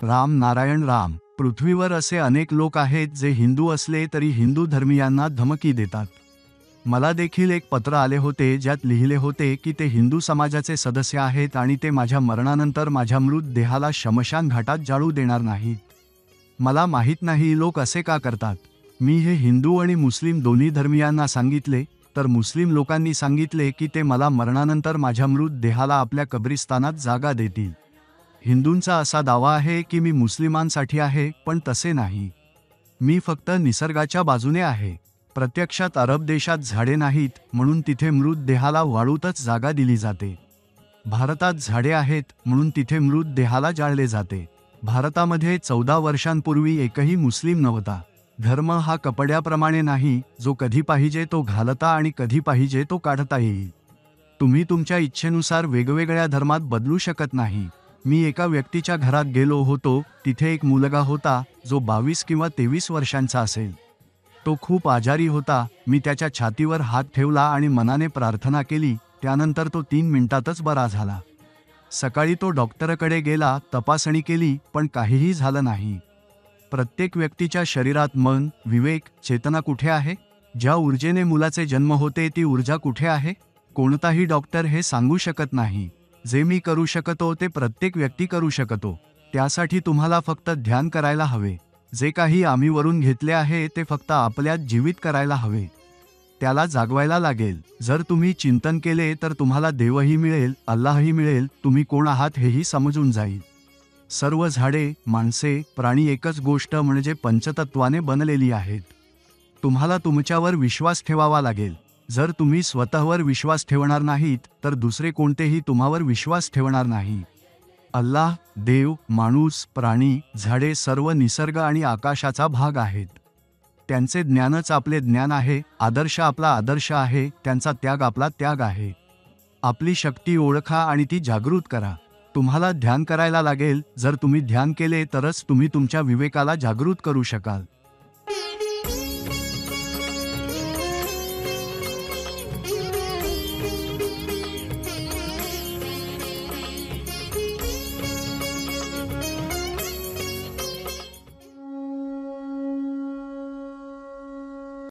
राम नारायण राम. पृथ्वीवर असे अनेक लोक आहेत जे हिंदू असले तरी हिंदू धर्मीयांना धमकी देतात. मला देखील एक पत्र आले होते ज्यात लिहिले होते की ते हिंदू समाजाचे सदस्य आहेत आणि ते माझ्या मरणानंतर माझ्या मृतदेहाला शमशान घाटात जाळू देणार नाहीत. मला माहीत नाही लोक असे का करतात. मी हे हिंदू आणि मुस्लिम दोन्ही धर्मीयांना सांगितले, तर मुस्लिम लोकांनी सांगितले की ते मला मरणानंतर माझ्या मृतदेहाला आपल्या कब्रिस्तानात जागा देतील. हिंदूंचा असा दावा आहे की मी मुस्लिमांसाठी आहे, पण तसे नाही. मी फक्त निसर्गाच्या बाजूने आहे. प्रत्यक्षात अरब देशात झाडे नाहीत म्हणून तिथे मृतदेहाला वाळूतच जागा दिली जाते. भारतात झाडे आहेत म्हणून तिथे मृतदेहाला जाळले जाते. भारतामध्ये 14 वर्षांपूर्वी एकही मुस्लिम नव्हता. धर्म हा कपड्याप्रमाणे नाही, जो कधी पाहिजे तो घालता आणि कधी पाहिजे तो काढता येईल. तुम्ही तुमच्या इच्छेनुसार वेगवेगळ्या धर्मात बदलू शकत नाही. मी एका व्यक्तीच्या घरात गेलो होतो, तिथे एक मुलगा होता जो 22 किंवा 23 वर्षांचा असेल. तो खूप आजारी होता. मी त्याच्या छातीवर हात ठेवला आणि मनाने प्रार्थना केली. त्यानंतर तो 3 मिनिटातच बरा झाला. सकाळी तो डॉक्टरकडे गेला, तपासणी केली, पण काहीही झालं नाही. प्रत्येक व्यक्तीच्या शरीरात मन, विवेक, चेतना कुठे आहे? ज्या ऊर्जेने मुलाचे जन्म होते ती ऊर्जा कुठे आहे? कोणताही डॉक्टर हे सांगू शकत नाही. जे मी करू शकतो ते प्रत्येक व्यक्ती करू शकतो. त्यासाठी तुम्हाला फक्त ध्यान करायला हवे. जे काही आम्ही वरून घेतले आहे ते फक्त आपल्यात जीवित करायला हवे. त्याला जागवायला लागेल. जर तुम्ही चिंतन केले तर तुम्हाला देवही मिळेल, अल्लाहही मिळेल, तुम्ही कोण आहात हेही समजून जाईल. सर्व झाडे, माणसे, प्राणी एकच गोष्ट म्हणजे पंचतत्वाने बनलेली आहेत. तुम्हाला तुमच्यावर विश्वास ठेवावा लागेल. जर तुम्ही स्वतःवर विश्वास ठेवणार नाहीत तर दुसरे कोणतेही तुम्हावर विश्वास ठेवणार नाही. अल्लाह, देव, माणूस, प्राणी, झाडे सर्व निसर्ग आणि आकाशाचा भाग आहेत. त्यांचे ज्ञानच आपले ज्ञान आहे, आदर्श आपला आदर्श आहे, त्यांचा त्याग आपला त्याग आहे. आपली शक्ती ओळखा आणि ती जागृत करा. तुम्हाला ध्यान करायला लागेल. जर तुम्ही ध्यान केले तरच तुम्ही तुमच्या विवेकाला जागृत करू शकाल.